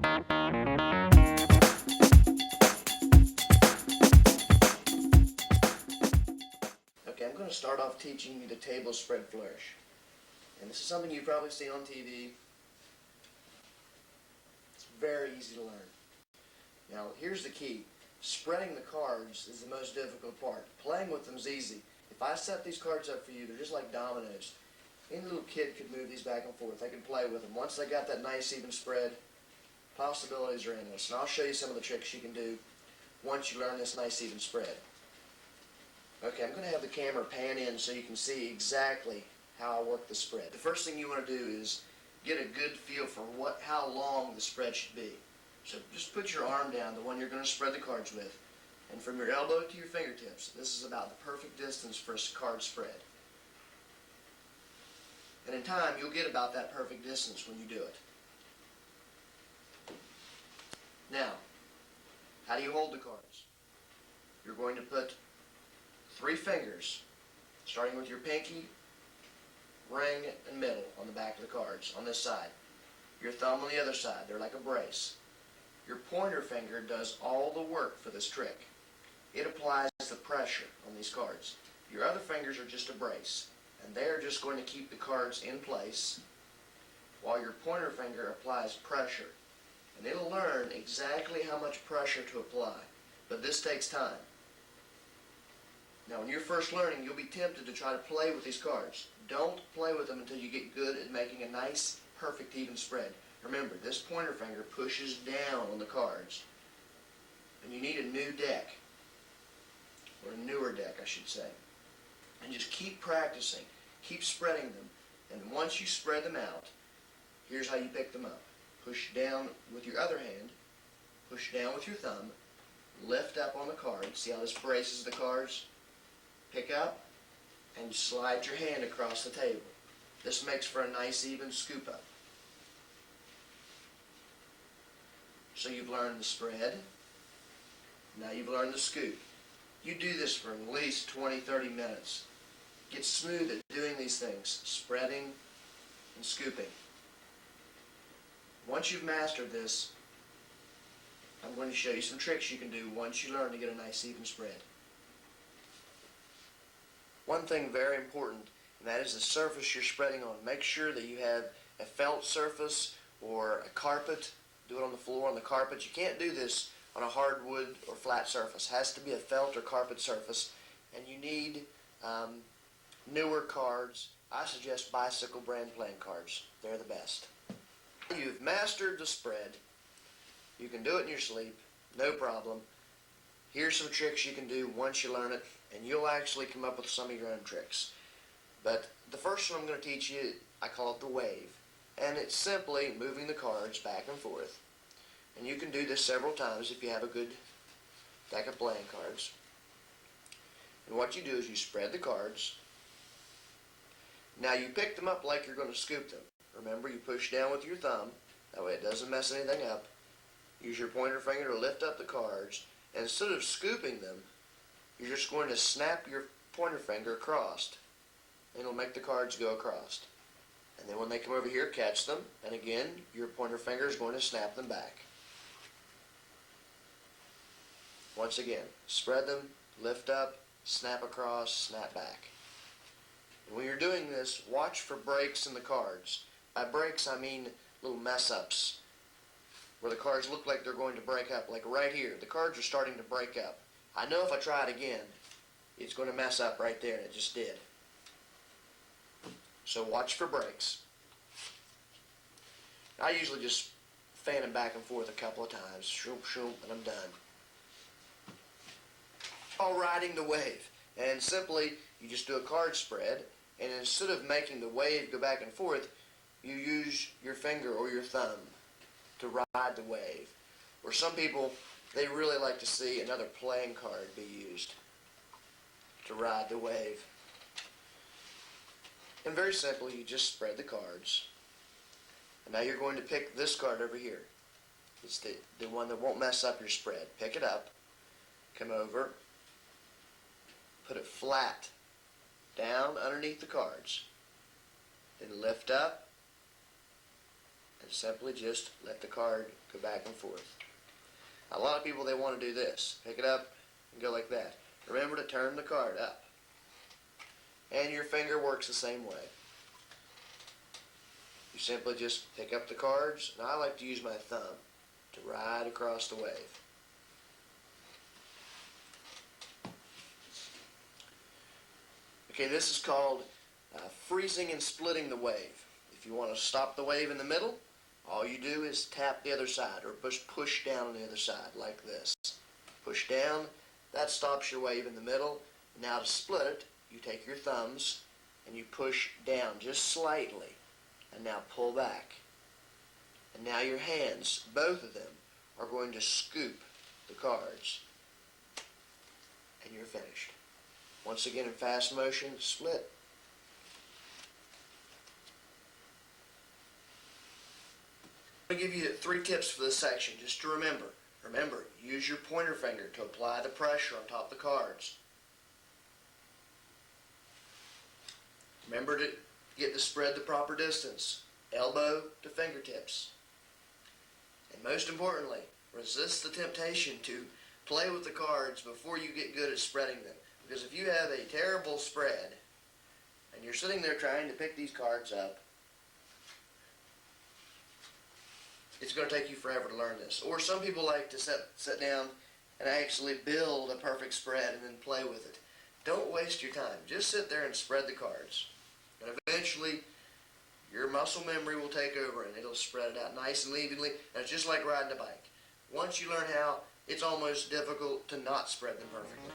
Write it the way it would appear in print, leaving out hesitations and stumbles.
Okay, I'm going to start off teaching you the table spread flourish. And this is something you've probably seen on TV. It's very easy to learn. Now, here's the key. Spreading the cards is the most difficult part. Playing with them is easy. If I set these cards up for you, they're just like dominoes. Any little kid could move these back and forth. They can play with them. Once they got that nice even spread, possibilities are endless. And I'll show you some of the tricks you can do once you learn this nice even spread. Okay, I'm going to have the camera pan in so you can see exactly how I work the spread. The first thing you want to do is get a good feel for how long the spread should be. So just put your arm down, the one you're going to spread the cards with, and from your elbow to your fingertips, this is about the perfect distance for a card spread. And in time, you'll get about that perfect distance when you do it. Now, how do you hold the cards? You're going to put 3 fingers, starting with your pinky, ring, and middle on the back of the cards on this side. Your thumb on the other side. They're like a brace. Your pointer finger does all the work for this trick. It applies the pressure on these cards. Your other fingers are just a brace, and they're just going to keep the cards in place while your pointer finger applies pressure. And it'll learn exactly how much pressure to apply, but this takes time. Now, when you're first learning, you'll be tempted to try to play with these cards. Don't play with them until you get good at making a nice, perfect, even spread. Remember, this pointer finger pushes down on the cards. And you need a new deck, or a newer deck, I should say. And just keep practicing. Keep spreading them. And once you spread them out, here's how you pick them up. Push down with your other hand, push down with your thumb, lift up on the card. See how this braces the cards? Pick up, and slide your hand across the table. This makes for a nice even scoop up. So you've learned the spread. Now you've learned the scoop. You do this for at least 20-30 minutes. Get smooth at doing these things, spreading and scooping. Once you've mastered this, I'm going to show you some tricks you can do once you learn to get a nice even spread. One thing very important, and that is the surface you're spreading on. Make sure that you have a felt surface or a carpet. Do it on the floor, on the carpet. You can't do this on a hardwood or flat surface. It has to be a felt or carpet surface, and you need newer cards. I suggest Bicycle brand playing cards. They're the best. You've mastered the spread. You can do it in your sleep, no problem. Here's some tricks you can do once you learn it, and you'll actually come up with some of your own tricks. But the first one I'm going to teach you, I call it the wave. And it's simply moving the cards back and forth. And you can do this several times if you have a good deck of playing cards. And what you do is you spread the cards. Now you pick them up like you're going to scoop them. Remember, you push down with your thumb. That way it doesn't mess anything up. Use your pointer finger to lift up the cards. And instead of scooping them, you're just going to snap your pointer finger across. And it'll make the cards go across. And then when they come over here, catch them. And again, your pointer finger is going to snap them back. Once again, spread them, lift up, snap across, snap back. And when you're doing this, watch for breaks in the cards. By breaks, I mean little mess-ups, where the cards look like they're going to break up. Like right here, the cards are starting to break up. I know if I try it again, it's going to mess up right there, and it just did. So watch for breaks. I usually just fan them back and forth a couple of times, shoop, shoop, and I'm done. All riding the wave. And simply, you just do a card spread, and instead of making the wave go back and forth, you use your finger or your thumb to ride the wave. Or some people, they really like to see another playing card be used to ride the wave. And very simply, you just spread the cards. And now you're going to pick this card over here. It's the one that won't mess up your spread. Pick it up, come over, put it flat down underneath the cards. Then lift up and simply just let the card go back and forth. A lot of people, they want to do this. Pick it up and go like that. Remember to turn the card up. And your finger works the same way. You simply just pick up the cards, and I like to use my thumb to ride across the wave. Okay, this is called freezing and splitting the wave. If you want to stop the wave in the middle, all you do is tap the other side, or push down on the other side like this. Push down, that stops your wave in the middle. Now to split it, you take your thumbs and you push down just slightly, and now pull back. And now your hands, both of them, are going to scoop the cards, and you're finished. Once again in fast motion, split. I'm going to give you 3 tips for this section, just to remember. Remember, use your pointer finger to apply the pressure on top of the cards. Remember to get the spread the proper distance, elbow to fingertips. And most importantly, resist the temptation to play with the cards before you get good at spreading them. Because if you have a terrible spread, and you're sitting there trying to pick these cards up, it's going to take you forever to learn this. Or some people like to sit down and actually build a perfect spread and then play with it. Don't waste your time. Just sit there and spread the cards. And eventually, your muscle memory will take over and it'll spread it out nice and evenly. And it's just like riding a bike. Once you learn how, it's almost difficult to not spread them perfectly.